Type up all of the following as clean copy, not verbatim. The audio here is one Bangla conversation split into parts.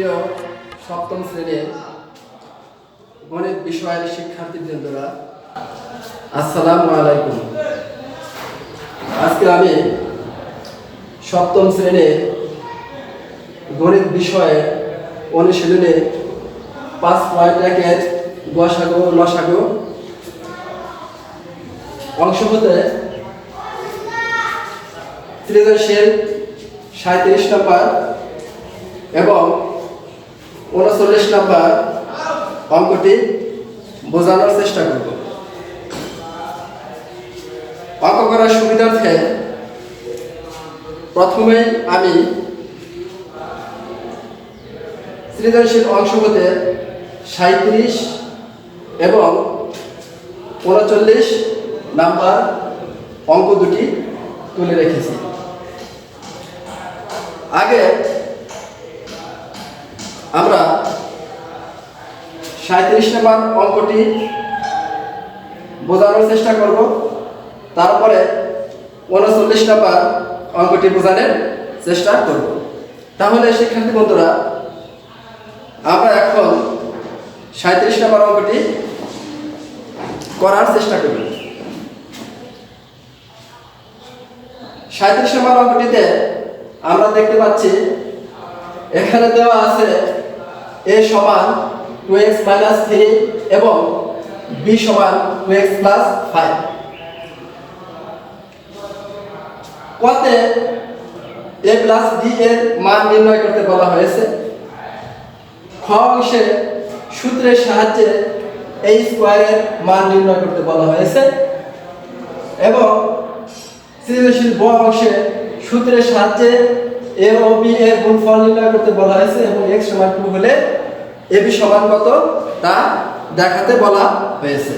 প্রিয় সপ্তম শ্রেণীর গণিত বিষয়ের শিক্ষার্থীবৃন্দরা, আসসালামু আলাইকুম। আজকে আমি সপ্তম শ্রেণীর গণিত বিষয়ে অনুশীলনে 5.1-এর গসাগু লসাগু অংশ হতে সৃজনশীল 37 নম্বর এবং 39 নম্বর অঙ্কটি বোঝানোর চেষ্টা করব। অঙ্ক করার সুবিধার্থে প্রথমেই আমি সৃজনশীল অংশ হতে 37 এবং 39 নাম্বার অঙ্ক দুটি তুলে রেখেছি। আগে আমরা 37 নম্বর অঙ্কটি বোঝানোর চেষ্টা করব, তারপরে 39 নম্বর অঙ্কটি বোঝানোর চেষ্টা করব। তাহলে শিক্ষার্থী বন্ধুরা, আমরা এখন 37 নম্বর অঙ্কটি করার চেষ্টা করব। 37 নম্বর অঙ্কটিতে আমরা দেখতে পাচ্ছি এখানে দেওয়া আছে a সমান 2x - 3 এবং b সমান 2x + 5। কতে a + b এর মান নির্ণয় করতে বলা হয়েছে। খ অংশে সূত্রের সাহায্যে a স্কয়ারের মান নির্ণয় করতে বলা হয়েছে এবং সৃজনশীল ব অংশে সূত্রের সাহায্যে a ও b এর গুণফল নির্ণয় করতে বলা হয়েছে এবং x সমান 2 হলে ab সমান কত তা দেখাতে বলা হয়েছে।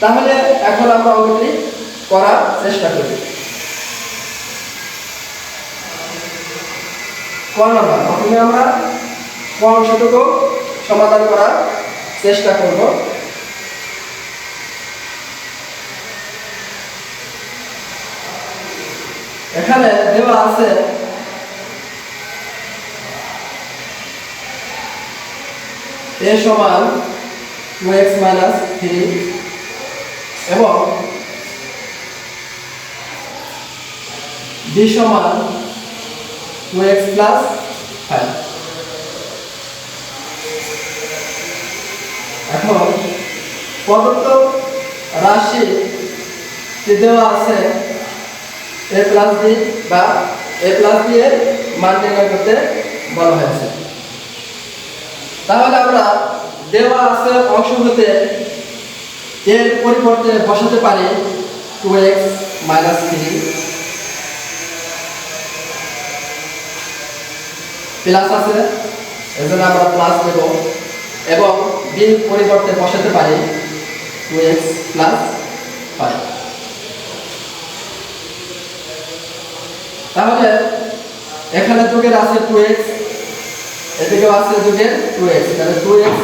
তাহলে এখন আমরা অঙ্কটি করার চেষ্টা করি। প্রথমে আমরা ক অংশটুকু সমাধান করার চেষ্টা করব। এখানে দেওয়া আছে a সমান 2x - 3 এবং b সমান 2x + 5। এখন প্রদত্ত রাশি দেওয়া আছে a + b বা a + b এর মান নির্ণয় করতে বলা হয়েছে। তাহলে আমরা দেওয়া আছে অংশ হতে এর পরিবর্তে বসাতে পারি 2x - 3 প্লাস আছে, এজন্য আমরা প্লাস দেব এবং b পরিবর্তে বসাতে পারি 2x + 5। তাহলে এখানে যোগের আছে 2x, এদিকেও আছে যোগের 2x, তাহলে 2x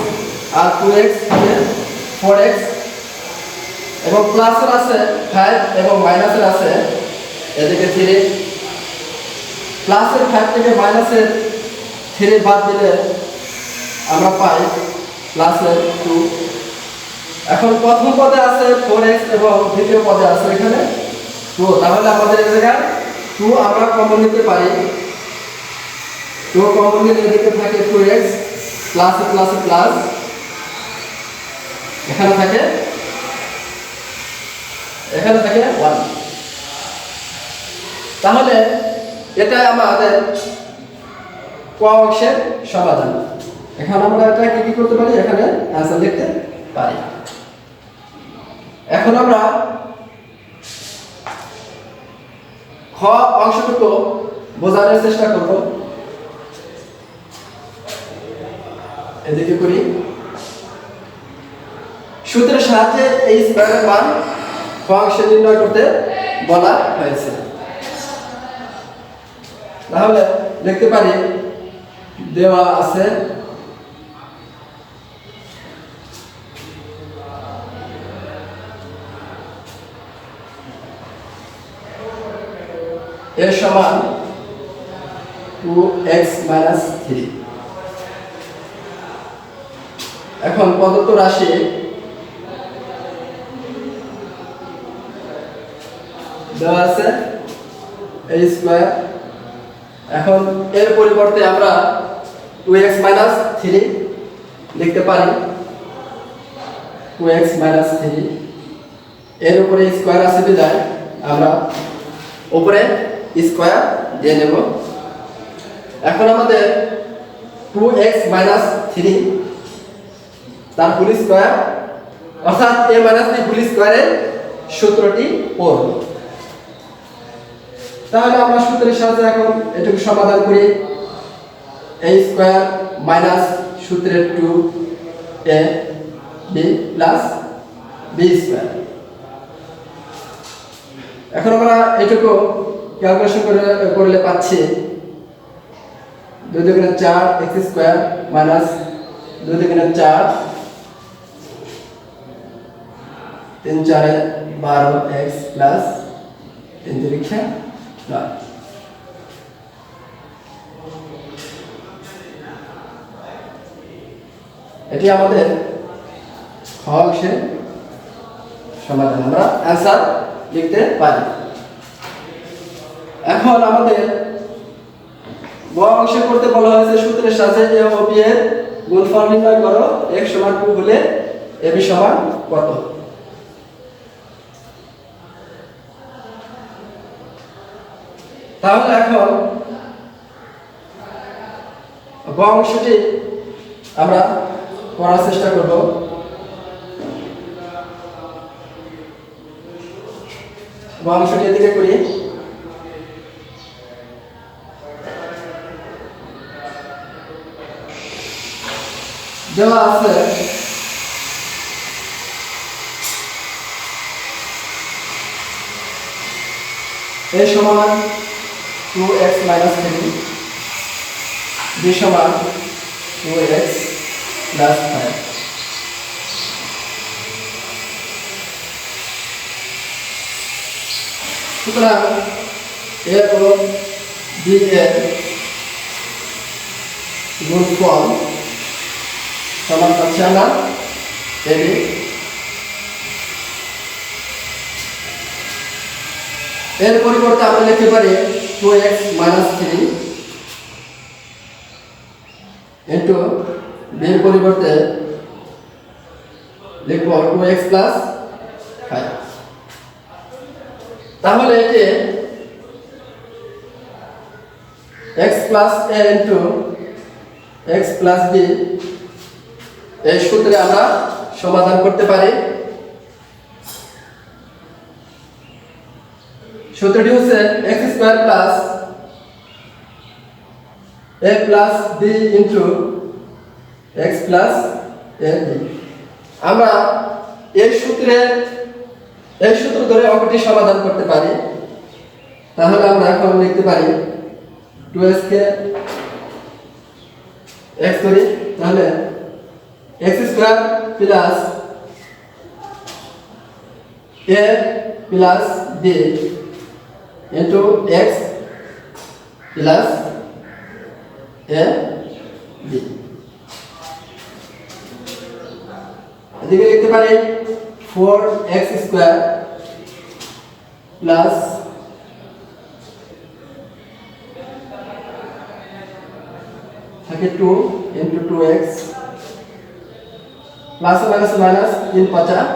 আর 2x হবে 4x এবং প্লাসের আছে 5 এবং মাইনাসের আছে এদিকে 3। প্লাসের 5 থেকে মাইনাসের 3 বাদ দিলে আমরা পাই প্লাসের 2। এখন প্রথম পদে আছে 4x এবং দ্বিতীয় পদে আছে এখানে 2, তাহলে আমাদের এই জায়গায় 2 আমরা কমন নিতে পারি। 2 কমন নিলে এদিকে থাকে 2x প্লাসে প্লাসে প্লাস, এখানে থাকে 1। তাহলে এটা আমাদের ক অংশের সমাধান। এখন আমরা এটা কি করতে পারি, এখানে অ্যানসার লিখতে পারি। এখন আমরা খ অংশটুকু বোঝানোর চেষ্টা করব। এদিকে করি, সূত্রের সাহায্যে এই স্কয়ারের মান খ অংশে নির্ণয় করতে বলা হয়েছে। তাহলে লিখতে পারি দেওয়া আছে a সমান 2x - 3 এখন প্রদত্ত রাশি দেওয়া আছে a স্কয়ার। এখন এর পরিবর্তে আমরা 2x - 3 লিখতে পারি। 2x - 3 এর উপরে স্কয়ার আছে বিধায় আমরা উপরে স্কয়ার দিয়ে নেব। এখন আমাদের 2x - 3 তার হোল স্কয়ার অর্থাৎ a - b হোল স্কয়ারের সূত্রটি পড়ব। তাহলে আমরা সূত্রের সাহায্যে এখন এটুকু সমাধান করি। a স্কয়ার মাইনাস সূত্রের 2ab প্লাস b স্কয়ার। এখন আমরা এটুকু ক্যালকুলেশন করলে পাচ্ছি 2 দুগুণে 4 x স্কয়ার মাইনাস 2 দুগুণে 4 3 4 12 x প্লাস 3 3 9। এটি আমাদের খ অংশের সমাধান, আমরা অ্যান্সার লিখতে পারি। এখন আমাদের গ অংশে করতে বলা হয়েছে সূত্রের সাহায্যে a ও b এর গুণফল নির্ণয় করো। x = 2 হলে ab সমান কত? তাহলে এখন গ অংশটি আমরা করার চেষ্টা করব। গ অংশটি এদিকে করি। দেওয়া আছে a সমান 2x - 3 b সমান 2x + 5। সুতরাং a ও b এর গুণফল সমান পাচ্ছি আমরা ab। এর পরিবর্তে আমরা লিখতে পারি 2x - 3 ইনটু b এর পরিবর্তে লিখব 2x + 5। তাহলে এটি x + a into x + b এই সূত্রে আমরা সমাধান করতে পারি। সূত্রটি হচ্ছে x square plus a plus b into x plus ab। আমরা এই সূত্র ধরে অঙ্কটি সমাধান করতে পারি। তাহলে আমরা এখন লিখতে পারি 2x কে x ধরি, তাহলে x square plus a plus b into x plus a b। এদিকে লিখতে পারি 4x স্কয়ার প্লাস থাকে 2 into 2x plus minus minus 3 5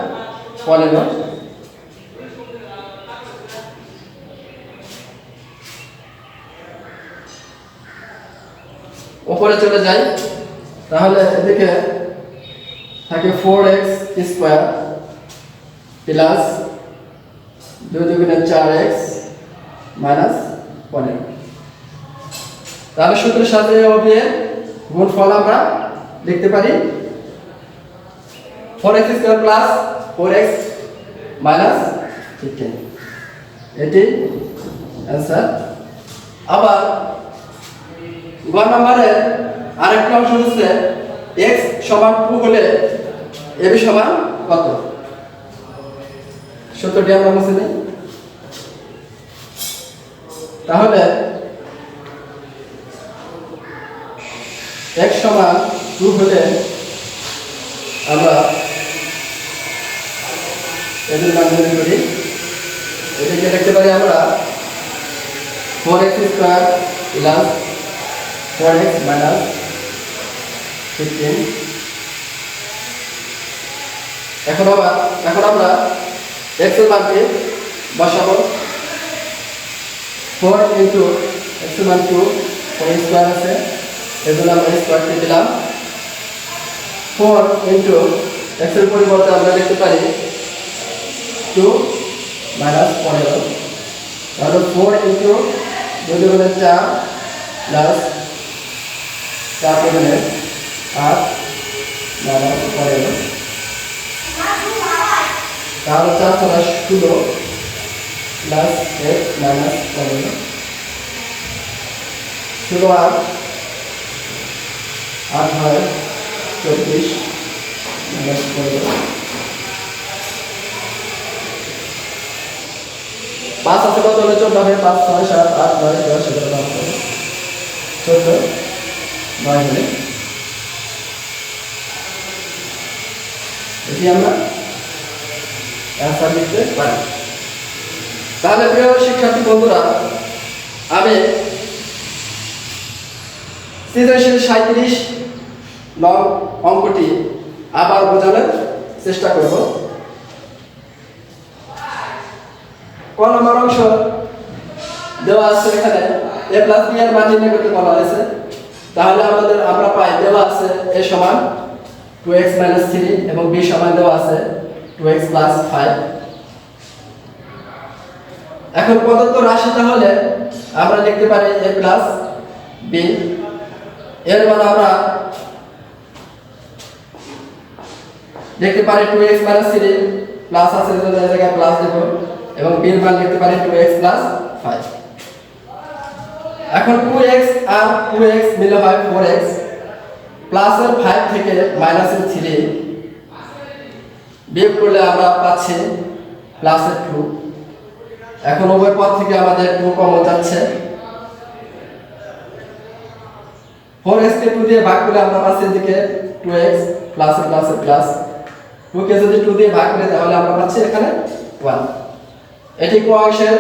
15। উপরে চলে যাই, তাহলে এদিকে থাকে 4x স্কয়ার প্লাস 2 দুগুণে 4x মাইনাস 15। তাহলে সূত্রের সাথে হবে গুণফল আমরা লিখতে পারি 4x square plus 4x minus 15। এটি অ্যান্সার। আবার গ নম্বরের আরেকটা অংশ হচ্ছে x সমান 2 হলে ab সমান কত? সূত্রটি আমরা মুছে নিই। তাহলে x সমান 2 হলে আমরা এদের মান বের করি। এটাকে লিখতে পারি আমরা 4x square plus 4x minus 15। এখন আমরা x এর মানকে বসাবো। 4 ইনটু x এর মান 2, 4 স্কয়ার আছে, এজন্য আমরা স্কয়ারটি দিলাম। 4 ইনটু x এর পরিবর্তে আমরা লিখতে পারি 2 মাইনাস 15, তাহলে 4 ইনটু 2 দুগুণে 4 প্লাস 4 দুগুণে 8 মাইনাস 15, তাহলে 4 ছড়া 16 প্লাস 1 মাইনাস 15, 16 আর 8 হয় 24 মাইনাস 15। 5 আছে কত হলে 14 হবে, 5 6 7 8 9 10 11 12 14 9 হলে এটি আমরা অ্যান্সার লিখতে পারি। তাহলে প্রিয় শিক্ষার্থী বন্ধুরা, আমি সৃজনশীল 37 নং অঙ্কটি আবার বোঝানোর চেষ্টা করব। ক নম্বর অংশ দেওয়া আছে, এখানে a প্লাস b এর মান নির্ণয় করতে বলা হয়েছে। তাহলে আমরা পাই দেওয়া আছে a সমান 2x মাইনাস 3 এবং b সমান দেওয়া আছে 2x প্লাস 5। এখন প্রদত্ত রাশি তাহলে আমরা লিখতে পারি a প্লাস b এর মান আমরা লিখতে পারি 2x মাইনাস 3 প্লাস আছে এই জায়গায় প্লাস দেব এবং b এর মান লিখতে পারি 2x প্লাস 5। এখন 2x আর 2x মিলে হয় 4x, প্লাসের 5 থেকে মাইনাসের 3 বিয়োগ করলে আমরা পাচ্ছি প্লাসের 2। এখন উভয় পদ থেকে আমাদের 2 কমন যাচ্ছে। 4x কে 2 দিয়ে ভাগ করলে আমরা পাচ্ছি এদিকে 2x প্লাসে প্লাসে প্লাস, 2 কে যদি 2 দিয়ে ভাগ করি তাহলে আমরা পাচ্ছি এখানে 1। এটি ক অংশের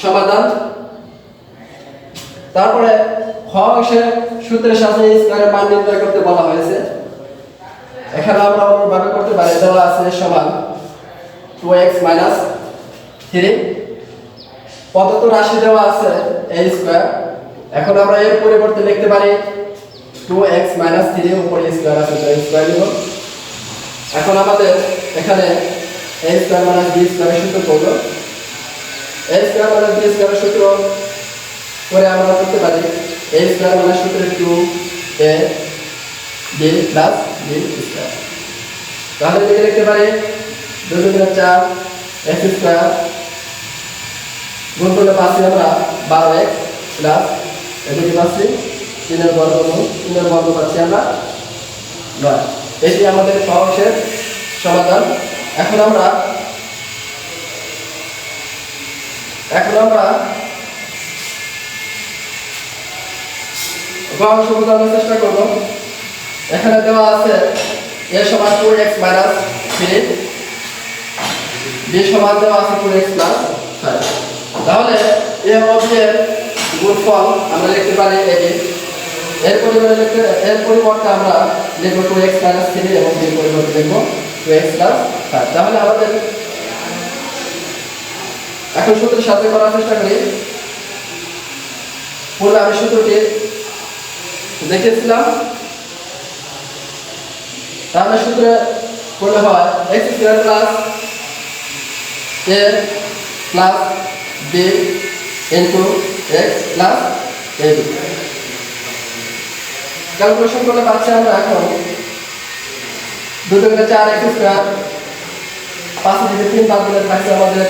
সমাধান। তারপরে খ অংশের সূত্রের সাহায্যে স্কয়ারের মান নির্ণয় করতে বলা হয়েছে। এখানে আমরা অন্যভাবে করতে পারি, দেওয়া আছে সমান 2x মাইনাস 3, প্রদত্ত রাশি দেওয়া আছে a স্কয়ার। এখন আমরা এর পরিবর্তে লিখতে পারি 2x মাইনাস 3 উপরে স্কয়ার আছে, তাই স্কয়ার নিব। এখন আমাদের এখানে a স্কয়ার মাইনাস b স্কয়ারের সূত্র করব। a স্কয়ার মাইনাস b স্কয়ারের সূত্র করে আমরা করতে পারি a স্কয়ার মাইনাস সূত্রে 2a b plus b square. তাহলে এটাকে লিখতে পারি 2 গুণিত 4 x স্কয়ার গুণ করলে পাচ্ছি আমরা 12x প্লাস এদিকে পাচ্ছি 3 এর বর্গ পাচ্ছি আমরা 9। এটি আমাদের খ অংশের সমাধান। এখন আমরা গ অংশ বোঝানোর চেষ্টা করব। এখানে দেওয়া আছে a সমান 2x মাইনাস 3, b সমান দেওয়া আছে 2x প্লাস 5। তাহলে a ও b এর গুণফল আমরা লিখতে পারি ab। এর পরিবর্তে আমরা লিখব 2x মাইনাস 3 এবং b এর পরিবর্তে লিখব 2x প্লাস 5। তাহলে আমাদের এখন সূত্রের সাথে করার চেষ্টা করি। পূর্বে আমি সূত্রটি দেখেছিলাম, তাহলে সূত্রে করলে হয় x square plus a plus b into x plus ab। Calculation করলে পাচ্ছি আমরা এখন 2 গুণিত 4 x স্কয়ার, 5 থেকে 3 বাদ দিলে পাচ্ছি আমাদের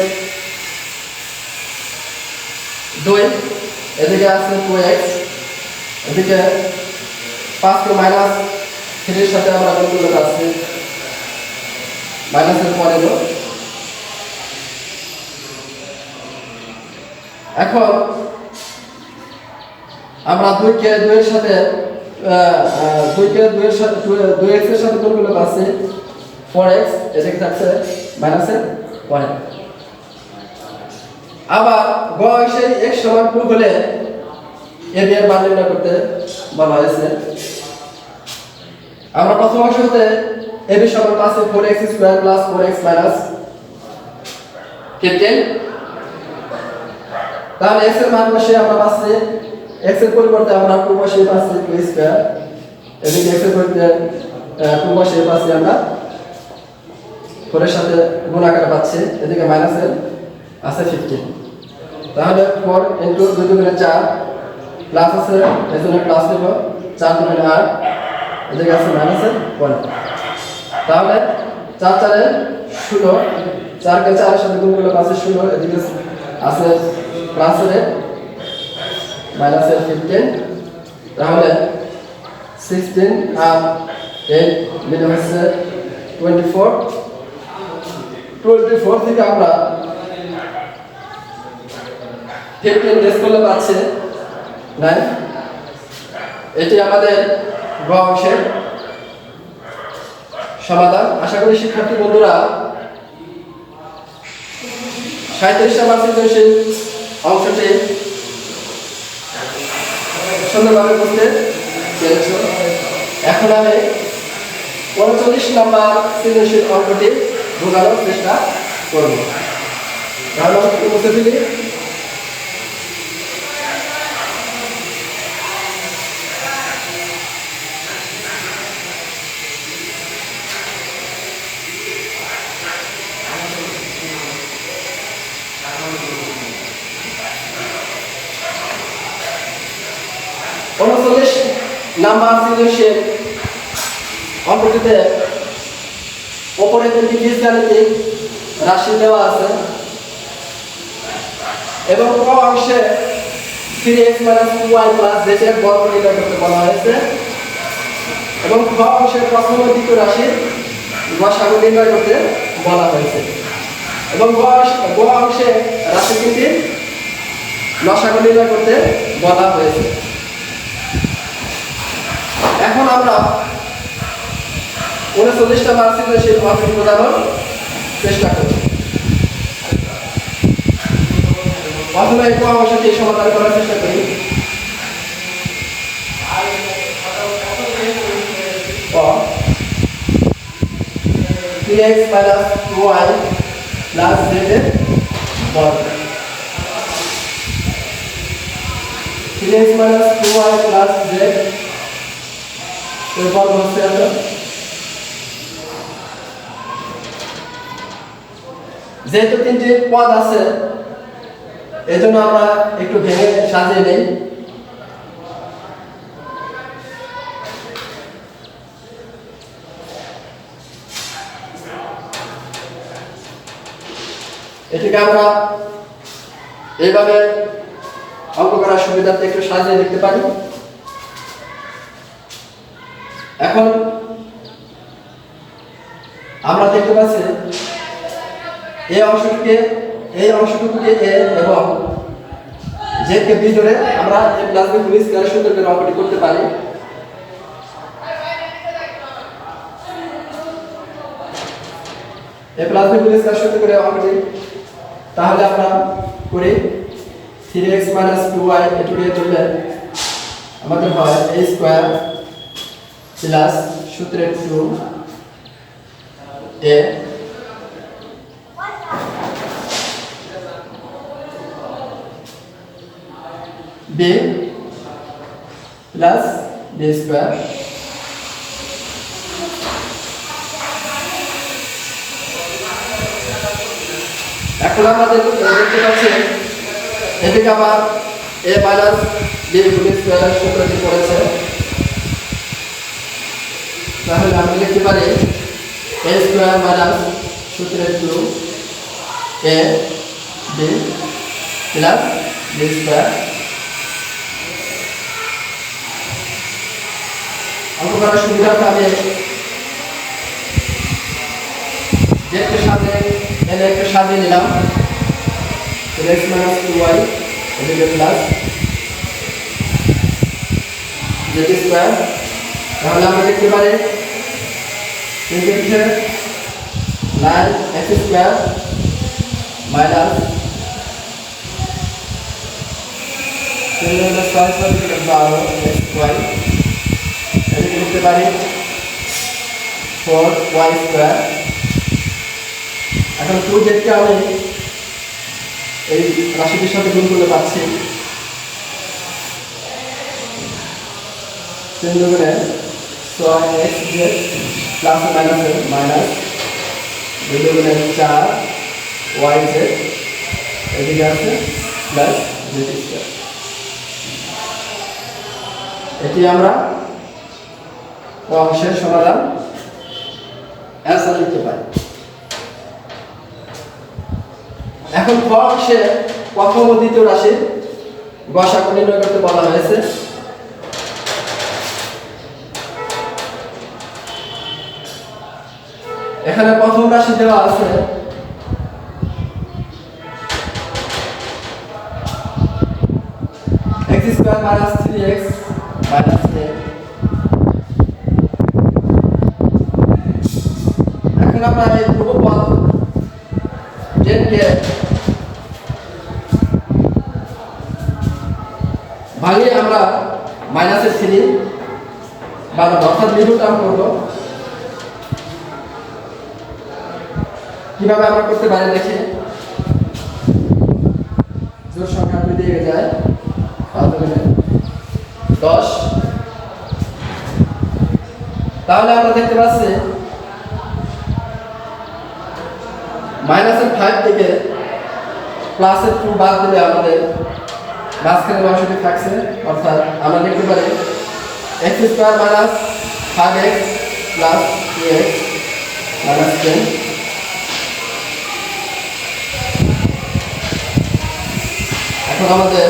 2, এদিকে আছে 2x, এদিকে 5 কে মাইনাস 3 এর সাথে আমরা গুণ করলে পাচ্ছি মাইনাসের 15। এখন আমরা 2 কে 2 এর সাথে দুইকে দুইয়ের সাথে 2x এর সাথে গুণ করলে পাচ্ছে 4x, এদিকে থাকছে মাইনাসের 1। আবার গ অংশে x সমান 2 হলে a b এর মান নির্ণয় করতে বলা হয়েছে। আমরা প্রথম অংশ হতে a b সমান পাচ্ছে 4x square plus 4x minus 15। তাহলে x এর মান বসে আমরা পাচ্ছি x এর পরিবর্তে আমরা 2 বসিয়ে পাচ্ছি 2 স্কয়ার, এদিকে x এর পরিবর্তে 2 বসিয়ে পাচ্ছি আমরা 4 এর সাথে গুণ আকারে পাচ্ছি, এদিকে মাইনাসের আছে 15। তাহলে 4 ইনটু 2 দুগুণে 4 প্লাস আছে, এজন্য প্লাস দেব 4 দুগুণে 8, এদিকে আছে মাইনাসের 1। তাহলে 4 4 এ 16, 4 কে 4 এর সাথে গুণ করলে পাচ্ছি 16, এদিকে আছে প্লাসের মাইনাসের 15। তাহলে 16 আর 8 মিলে হচ্ছে 24। 24 থেকে আমরা 15 লেস করলে পাচ্ছে 9। এটি আমাদের গ অংশের সমাধান। আশা করি শিক্ষার্থী বন্ধুরা 37 নম্বর সৃজনশীল অংশটি সুন্দরভাবে বুঝতে পেরেছ। এখন আমি 39 নম্বর সৃজনশীল অঙ্কটি বোঝানোর চেষ্টা করব। তাহলে বুঝতে ফেলি। নাম্বার সৃজনশীল অঙ্কটিতে উপরে তিনটি বীজগাণিতিক রাশি দেওয়া আছে এবং ক অংশে 3x - 2y + z এর বর্গ নির্ণয় করতে বলা হয়েছে এবং খ অংশের প্রথম ও দ্বিতীয় রাশি গসাগু নির্ণয় করতে বলা হয়েছে এবং গ অংশে রাশি তিনটি লসাগু নির্ণয় করতে বলা হয়েছে। এখন আমরা 39 নম্বর সৃজনশীল অঙ্কটি বোঝানোর চেষ্টা করব। প্রথমে এই অংশটি সমাধান করার চেষ্টা করি। 3x - 2y + z এর বর্গ। 3x - 2y + z এর বর্গ হচ্ছে এত। যেহেতু তিনটি পদ আছে এজন্য আমরা একটু ভেঙে সাজিয়ে নেই। এটিকে আমরা এইভাবে অঙ্ক করার সুবিধার্থে একটু সাজিয়ে লিখতে পারি। এখন আমরা দেখতে পাচ্ছি এই অংশটিকে a এবং z কে b ধরে আমরা a + b হোল স্কয়ার সুন্দর করে অঙ্কটি করতে পারি। a + b হোল স্কয়ার সুন্দর করে অঙ্কটি তাহলে আমরা করি 3x - 2y এটিকে ধরলে আমাদের হয় a স্কয়ার প্লাস সূত্রের 2a b plus b square. এখন আমাদের দেখতে পাচ্ছি এদিকে আবার a - b হোল স্কয়ার সূত্রটি পড়েছে। তাহলে আমরা লিখতে পারি a স্কয়ার মাইনাস সূত্রের 2a b plus b square. অঙ্ক করার সুবিধাটা আমি দেখতে সামনে এনে একটু সাজিয়ে নিলাম। x - 2y এদিকে প্লাস z স্কয়ার তাহলে আমরা দেখতে পারি 9x স্কয়ার মাইনাস 12y এটাকে লিখতে পারি 4y স্কয়ার। এখন 2z কে আমি এই রাশিটির সাথে গুণ করলে পাচ্ছি 3 দুগুণে 6xz প্লাস মাইনাসে মাইনাস 2 দুগুণে 4yz এদিকে আছে প্লাস z স্কয়ার। এটি আমরা অংশের সমাধান অ্যান্সার লিখতে পারি। এখন ক অংশে প্রথম ও দ্বিতীয় রাশির গসাগু নির্ণয় করতে বলা হয়েছে। এখানে প্রথম রাশি দেওয়া আছে x square minus 3x minus 10। এখন আমরা এই ধ্রুবপদ z কে ভাঙিয়ে আমরা মাইনাসের 3 বানাবো, অর্থাৎ মিডল টার্ম করবো। কিভাবে আমরা করতে পারি দেখি, জোড় সংখ্যা 2 দিয়ে যায় 5 গুণে 10। তাহলে আমরা দেখতে পাচ্ছি মাইনাসের 5 থেকে প্লাসের 2 বাদ দিলে আমাদের মাঝখানের অংশটি থাকছে, অর্থাৎ আমরা লিখতে পারি x square minus 5x plus 2x minus 10। এখন আমাদের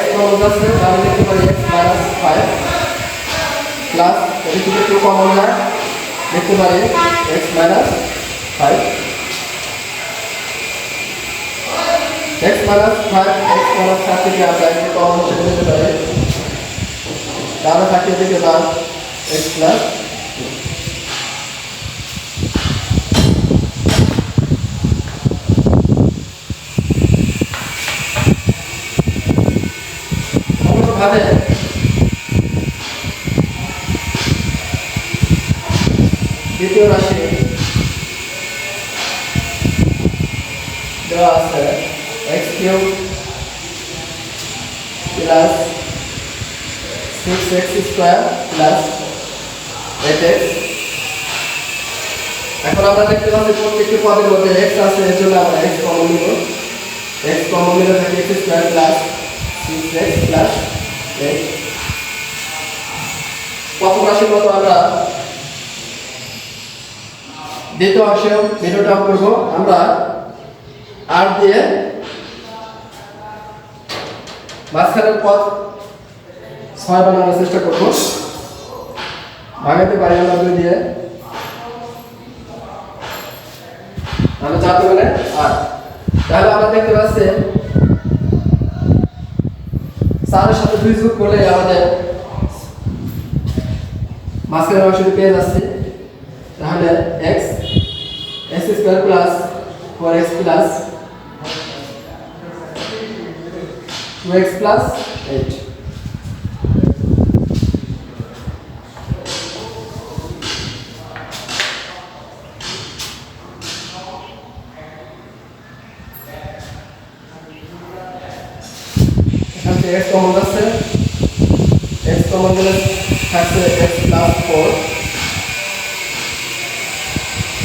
x কমন যাচ্ছে, তাহলে লিখতে পারি x মাইনাস 5 প্লাস এটি থেকে 2 কমন যায়, লিখতে পারি x minus 5 x minus 5 x minus 5 থেকে আমরা একটি কমন সেটা নিতে পারি, তাহলে থাকে দিকে না x প্লাস ভাবে দ্বিতীয় রাশি দেওয়া আছে x cube plus 6x square plus 8x। এখন আমরা দেখতে পাচ্ছি প্রত্যেকটি পদের মধ্যে x আছে, এর জন্য আমরা x কমন নিব। x কমন নিলে থাকে x square plus 6x plus 8। প্রথম রাশির মতো আমরা দ্বিতীয় অংশেও মিডল টার্ম করব। আমরা r দিয়ে মাঝখানের পদ 6 বানানোর চেষ্টা করব, ভাঙাতে পারি আমরা 2 দিয়ে, আমরা 4 দুগুণে 8। তাহলে আমরা দেখতে পাচ্ছি 4 এর সাথে 2 যোগ করলে আমাদের মাঝখানের অংশটি পেয়ে যাচ্ছে। তাহলে x square plus 4x plus 2x plus 8। এখান থেকে x কমন যাচ্ছে, x কমন গেলে থাকছে x প্লাস 4,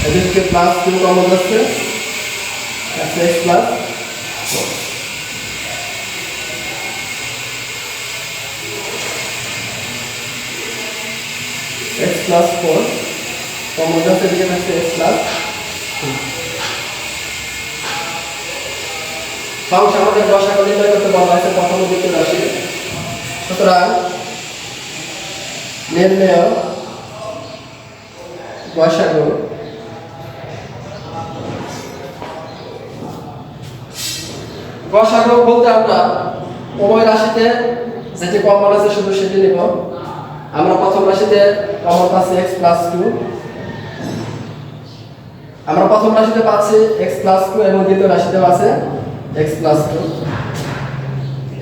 এদিকে প্লাস 2 কমন যাচ্ছে x plus 4। x plus 4 common যাচ্ছে, এদিকে থাকছে x প্লাস 2। ফাংশন আমাদের গসাগু নির্ণয় করতে বলা হয়েছে প্রথম ও দ্বিতীয় রাশি। সুতরাং নির্ণয় গসাগু বলতে আমরা উভয় রাশিতে যেটি কমন আছে শুধু সেটি নিব। আমরা প্রথম রাশিতে কমন পাচ্ছি x প্লাস 2, আমরা প্রথম রাশিতে পাচ্ছি x প্লাস 2 এবং দ্বিতীয় রাশিতেও আছে x প্লাস 2,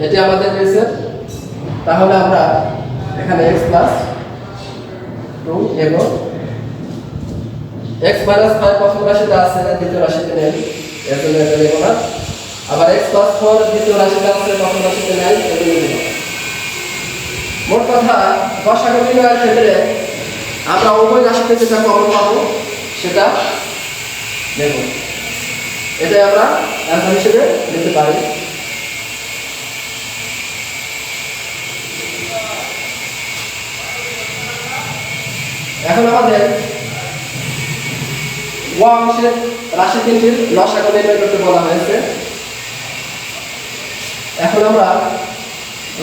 এটি আমাদের রয়েছে। তাহলে আমরা এখানে x প্লাস 2 এবং x মাইনাস 5 প্রথম রাশিতে আছে, দ্বিতীয় রাশিতে নেই, এর জন্য এটা নেব না। আবার x প্লাস 4 দ্বিতীয় রাশিতে আছে, প্রথম রাশিতে নেই, এর জন্য নেব। মোট কথা গসাগু নির্ণয়ের ক্ষেত্রে আমরা উভয় রাশিতে যেটা কমন পাবো সেটা নেব, এটাই আমরা অ্যান্সার হিসেবে নিতে পারি। এখন আমাদের ও অংশের রাশি তিনটির লসাগু নির্ণয় করতে বলা হয়েছে। এখন আমরা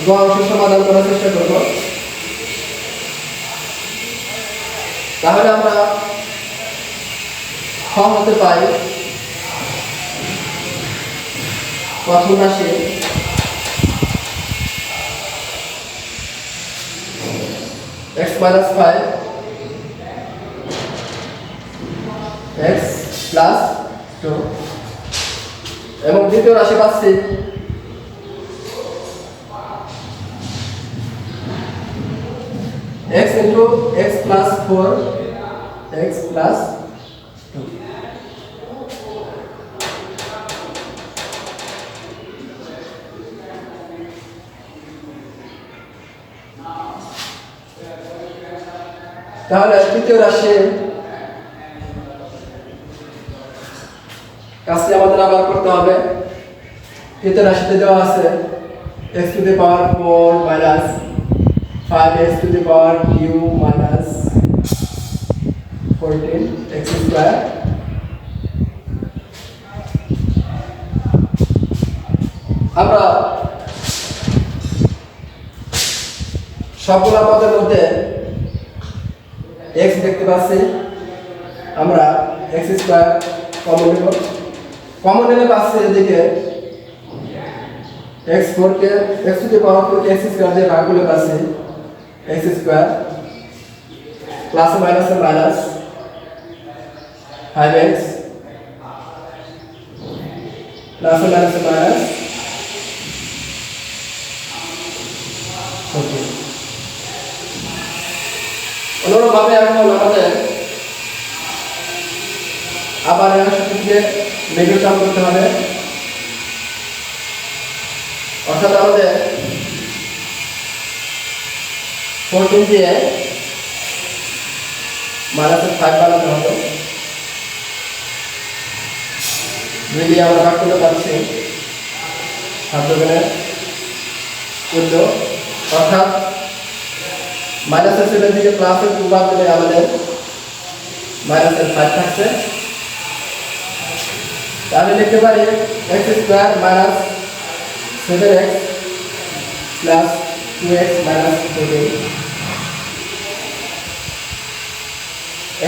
গ অংশের সমাধান করার চেষ্টা করব। তাহলে আমরা খ হতে পাই প্রথম রাশি x minus 5 x plus 2 এবং দ্বিতীয় রাশি পাচ্ছি x into x plus 4 x plus 2। তাহলে তৃতীয় রাশি কাজটি আমাদের আবার করতে হবে। তৃতীয় রাশিতে দেওয়া আছে x to the power 4 minus 5x to the power q minus 14 x square। আমরা সবগুলা পদের মধ্যে x দেখতে পাচ্ছি, আমরা x স্কয়ার কমন নেব। কমন নিলে পাচ্ছি এদিকে x4 K x to the power 4 কে x স্কয়ার দিয়ে ভাগ করলে পাচ্ছি x square plus minus minus 5x plus minus minus 14। অনুরূপভাবে এখন আমাদের আবার এর সাথে নেগেটিভ টার্ম করতে হবে, অর্থাৎ আমাদের 14 দিয়ে মাইনাসের 5 বানাতে হবে। 2 দিয়ে আমরা ভাগ করতে পারছি 7 14, অর্থাৎ মাইনাসের 7 থেকে প্লাসের 2 বাদ দিলে আমাদের মাইনাসের 5 থাকছে। তাহলে লিখতে পারি x square minus 7x plus 2x minus 14।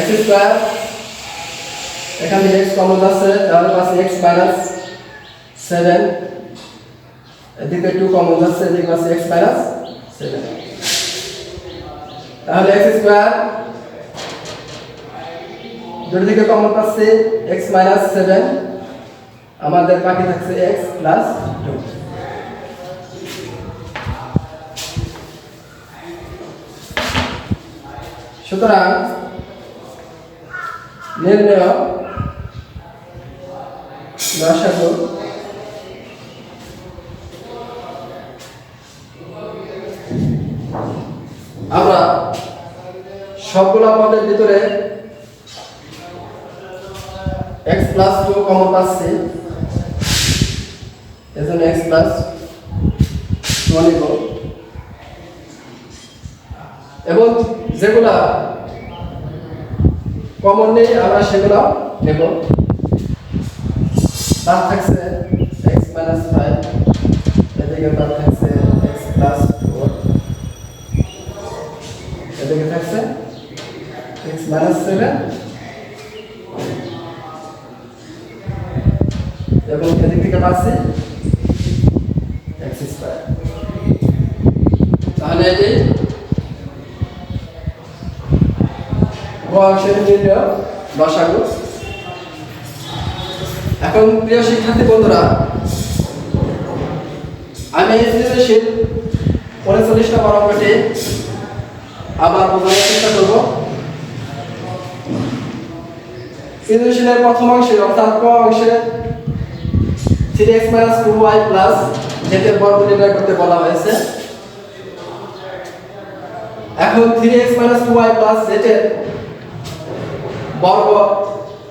x square এখান থেকে x কমন আছে, তাহলে পাচ্ছি x মাইনাস 7, এদিকে 2 কমন আছে, এদিকে পাচ্ছি x মাইনাস 7। তাহলে x স্কয়ার দুই দিকে কমন পাচ্ছি x মাইনাস 7, আমাদের বাকি থাকছে x প্লাস 2। সুতরাং নির্ণয় লসাগু আমরা সবগুলা পদের ভিতরে x প্লাস 2 কমন পাচ্ছি, এজন্য x প্লাস 2 নিব এবং যেগুলা কমন নেই আমরা সেগুলো নেব। তার থাকছে x minus 5, এদিকে তার থাকছে x plus 4, এদিকে থাকছে x minus 7 এবং এদিক থেকে পাচ্ছি x স্কয়ার। তাহলে এটি অংশের নির্ণয় লসাগু। এখন প্রিয় শিক্ষার্থী বন্ধুরা, আমি এই সৃজনশীল 39 নম্বর অঙ্কটি আবার বোঝানোর চেষ্টা করব। সৃজনশীলের প্রথম অংশে অর্থাৎ ক অংশে 3x - 2y z এর বর্গ নির্ণয় করতে বলা হয়েছে। এখন 3x - 2y z এর বর্গ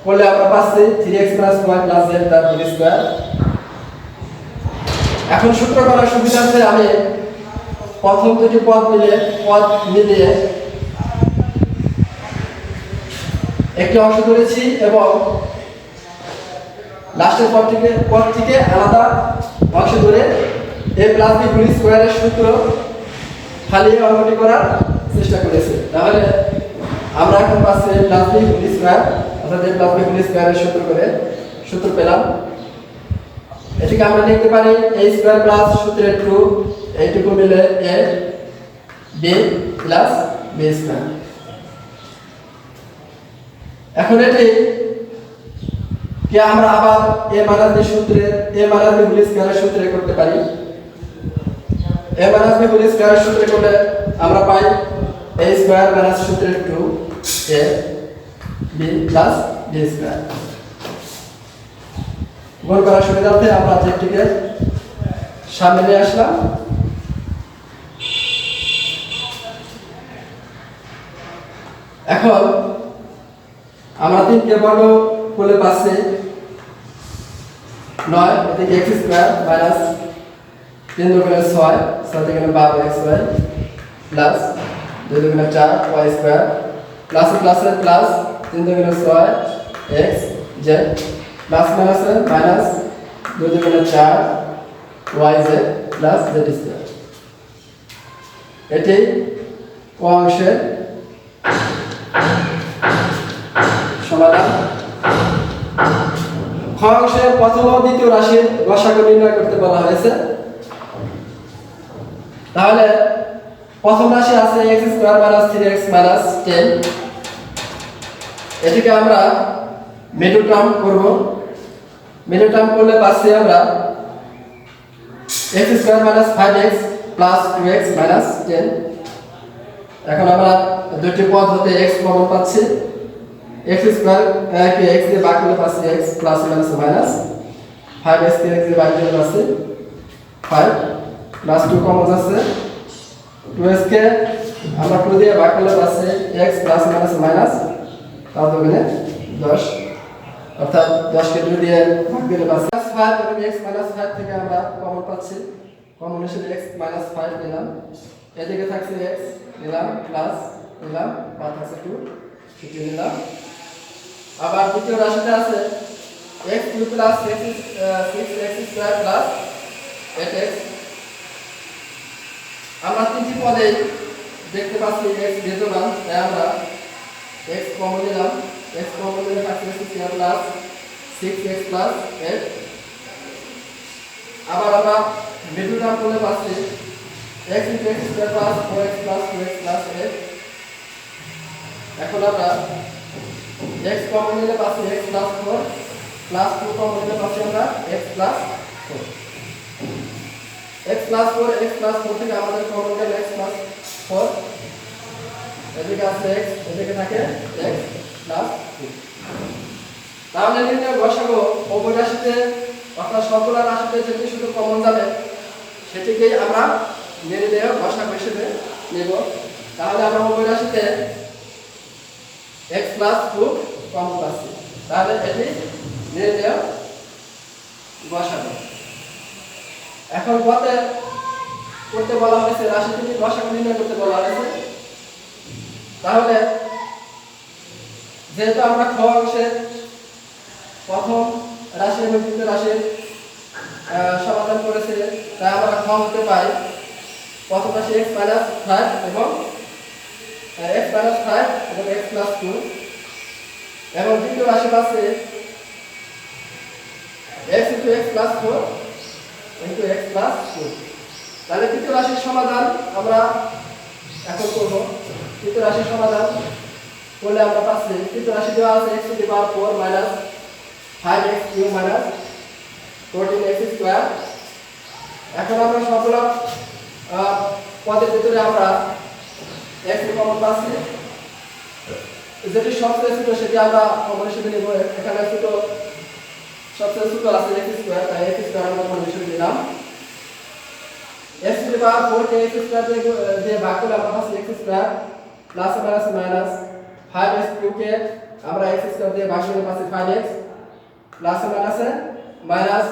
করলে আমরা পাচ্ছি 3x - 2y z তার হোল স্কয়ার। এখন সূত্র করার সুবিধার্থে আমি প্রথম দুটি পদ মিলিয়ে একটি অংশ ধরেছি এবং লাস্টের পদ থেকে আলাদা অংশ ধরে a + b হোল স্কয়ারের সূত্র ফালিয়ে অঙ্কটি করার চেষ্টা করেছি। তাহলে আমরা এখন পাচ্ছি a + b হোল স্কয়ার, অর্থাৎ a + b হোল স্কয়ারের সূত্র পেলাম। এটিকে আমরা লিখতে পারি a স্কয়ার প্লাস সূত্রের 2 এইটুকু মিলে a b plus b square. এখন এটি কে আমরা আবার a - b সূত্রের a - b হোল স্কয়ারের সূত্রে করতে পারি। a - b হোল স্কয়ারের সূত্রে করলে আমরা পাই a স্কয়ার প্লাস সূত্রের 2 a b plus b square. গুণ করার সুবিধার্থে আমরা যেটিকে সামনে নিয়ে আসলাম। এখন আমরা 3 কে বর্গ করলে পাচ্ছি 9, এদিকে x স্কয়ার মাইনাস 3 দুগুণে 6, 6 দুগুণে 12xy প্লাস 2 দুগুণে 4 y স্কয়ার প্লাস প্লাসের প্লাস 3 দুগুণে 6 x z প্লাস মাইনাসের মাইনাস 2 দুগুণে 4 y z plus z square. এটি ক অংশের সমাধান। খ অংশে প্রথম ও দ্বিতীয় রাশির লসাগু নির্ণয় করতে বলা হয়েছে। তাহলে প্রথম রাশি আছে x square minus 3x minus 10। এটিকে আমরা মিডল টার্ম করব। মিডল টার্ম করলে পাচ্ছি আমরা x square minus 5x plus 2x minus 10। এখন আমরা দুটি পদ হতে x কমন পাচ্ছি। x স্কয়ার কে x দিয়ে ভাগ করলে পাচ্ছি x plus minus minus 5x কে x দিয়ে ভাগ করলে পাচ্ছি 5 প্লাস 2 কমন আছে 2x কে আমরা 2 দিয়ে ভাগ করলে পাচ্ছি x প্লাস মাইনাস মাইনাস তার দুগুণে 10, অর্থাৎ 10 কে 2 দিয়ে ভাগ দিলে পাচ্ছি 5 এবং x মাইনাস 5 থেকে আমরা কমন পাচ্ছি। কমন হিসেবে x মাইনাস 5 নিলাম, এদিকে থাকছে x নিলাম প্লাস নিলাম বা থাকছে 2 সেটি নিলাম। আবার দ্বিতীয় রাশিতে আছে x3 plus 6x square plus 8x। আমরা তিনটি পদে দেখতে পাচ্ছি x বিদ্যমান, তাই আমরা x কমন নিলাম। x কমন নিলে থাকছে x square plus 6x plus 8। আবার আমরা মিডল টার্ম করলে পাচ্ছি x square plus 4x plus 2x plus 8। এখন আমরা x কমন নিলে পাচ্ছি x প্লাস 4 প্লাস 2 কমন নিলে পাচ্ছি আমরা x plus 4। x plus 4 x plus 4 থেকে আমাদের কমন গেল x প্লাস 4, এদিকে আছে x, এদিকে থাকে x প্লাস 2। তাহলে নির্ণয় লসাগু উভয় রাশিতে অর্থাৎ সবগুলা রাশিতে যেটি শুধু কমন যাবে সেটিকেই আমরা নির্ণয় লসাগু হিসেবে নেব। তাহলে আমরা উভয় রাশিতে x প্লাস 2 কমন পাচ্ছি, তাহলে এটি নির্ণয় লসাগু। এখন পথে করতে বলা হয়েছে রাশি থেকে লসাগু নির্ণয় করতে বলা হয়েছে। তাহলে যেহেতু আমরা খ অংশে প্রথম রাশি এবং দ্বিতীয় রাশির সমাধান করেছি, তাই আমরা খ হতে পাই প্রথম রাশি x মাইনাস 5 এবং x মাইনাস 5 এবং x প্লাস 2 এবং দ্বিতীয় রাশি পাচ্ছে x into x plus 4 into x plus 2। তাহলে তৃতীয় রাশির সমাধান আমরা এখন করব। তৃতীয় রাশির সমাধান করলে আমরা পাচ্ছি তৃতীয় রাশি দেওয়া আছে x to the power 4 minus 5x cube minus 14x square. এখন আমরা সবগুলো পদের ভিতরে আমরা x এর কমন পাচ্ছি, যেটি সবচেয়ে ছোট সেটি আমরা কমন হিসেবে নেব। এখানে ছোট সবচেয়ে ছোট আছে x স্কয়ার, তাই x স্কয়ার আমরা কমন হিসেবে নিলাম। x টু দি পাওয়ার 4 কে x স্কয়ার দিয়ে ভাগ করলে আমরা পাচ্ছি x square plus minus minus 5x cube কে আমরা x স্কয়ার দিয়ে ভাগ করলে পাচ্ছি 5x plus minus minus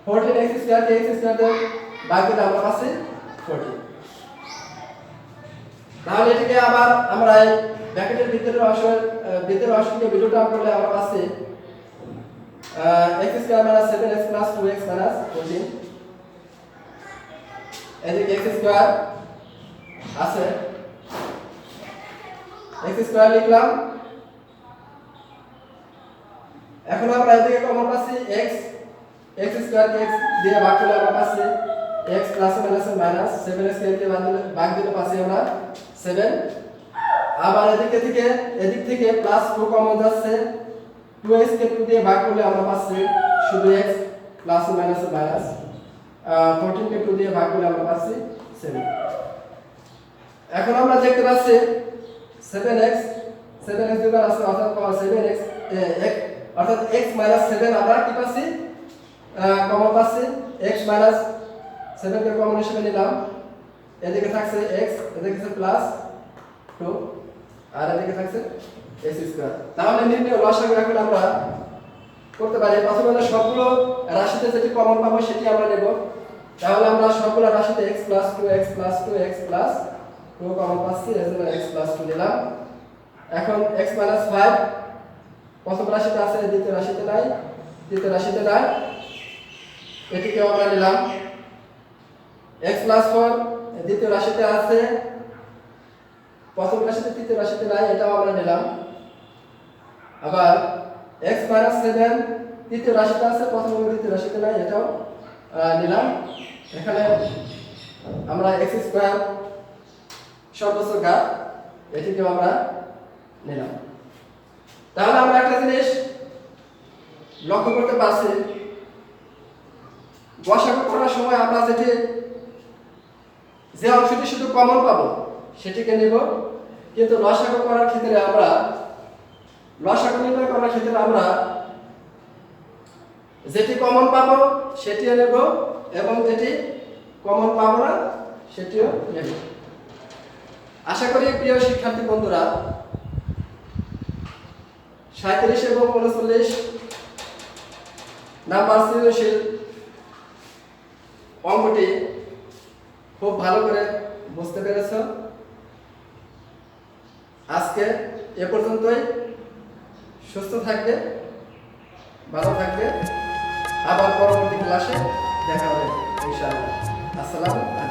14x square কে x স্কয়ার দিয়ে ভাগ করলে আমরা পাচ্ছি 14। তাহলে এটাকে আবার আমরা এই ব্র্যাকেটের ভিতরের অংশকে বিলু টার্ম করলে আমরা পাচ্ছি x square minus 7x plus 2x minus 14। এদিকে x স্কয়ার আছে, x স্কয়ার লিখলাম। এখন আমরা এদিকে কমন পাচ্ছি x স্কয়ার কে x দিয়ে ভাগ করলে আমরা পাচ্ছি x plus minus minus 7x কে দিয়ে ভাগ দিলে পাচ্ছি আমরা 7। আবার এদিক থেকে প্লাস 2 কমন যাচ্ছে, 2x কে 2 দিয়ে ভাগ করলে আমরা পাচ্ছি শুধু x প্লাস মাইনাস মাইনাস 14 কে 2 দিয়ে ভাগ করলে আমরা পাচ্ছি 7। এখন আমরা দেখতে পাচ্ছি 7x দুবার আছে অর্থাৎ 7x অর্থাৎ x মাইনাস 7 আমরা কি পাচ্ছি কমন পাচ্ছি, x মাইনাস 7 কে কমন হিসেবে নিলাম। এদিকে থাকছে x, এদিকে আছে প্লাস 2 আর এদিকে থাকছে x স্কয়ার। তাহলে নির্ণয় লসাগু এখন আমরা করতে পারি। প্রথমে আমরা সবগুলো রাশিতে যেটি কমন পাবো সেটি আমরা নেব। তাহলে আমরা সবগুলো রাশিতে x plus 2x plus 2x plus 2 common পাচ্ছি, এজন্য x প্লাস 2 নিলাম। এখন x মাইনাস 5 প্রথম রাশিতে আছে, দ্বিতীয় রাশিতে নাই, তৃতীয় রাশিতে নাই, এটিকেও আমরা নিলাম। x প্লাস 4 দ্বিতীয় রাশিতে আছে, প্রথম রাশিতে তৃতীয় রাশিতে নাই, এটাও আমরা নিলাম। আবার x মাইনাস 7 তৃতীয় রাশিতে আছে, প্রথম এবং দ্বিতীয় রাশিতে নাই, এটাও নিলাম। এখানে আমরা x স্কয়ার সর্বোচ্চ ঘাত এটিকেও আমরা নিলাম। তাহলে আমরা একটা জিনিস লক্ষ্য করতে পারছি, গসাগু করার সময় আমরা যে অংশটি শুধু কমন পাবো সেটিকে নেব, কিন্তু লসাগু করার ক্ষেত্রে আমরা লসাগু নির্ণয় করার ক্ষেত্রে আমরা যেটি কমন পাবো সেটিও নেব এবং যেটি কমন পাবো না সেটিও নেব। আশা করি প্রিয় শিক্ষার্থী বন্ধুরা 37 এবং 39 নাম্বার সৃজনশীল অঙ্কটি খুব ভালো করে বুঝতে পেরেছ। আজকে এ পর্যন্তই। সুস্থ থাকবে, ভালো থাকবে, আবার পরবর্তী ক্লাসে দেখা হবে ইনশাআল্লাহ। আসসালামু আলাইকুম।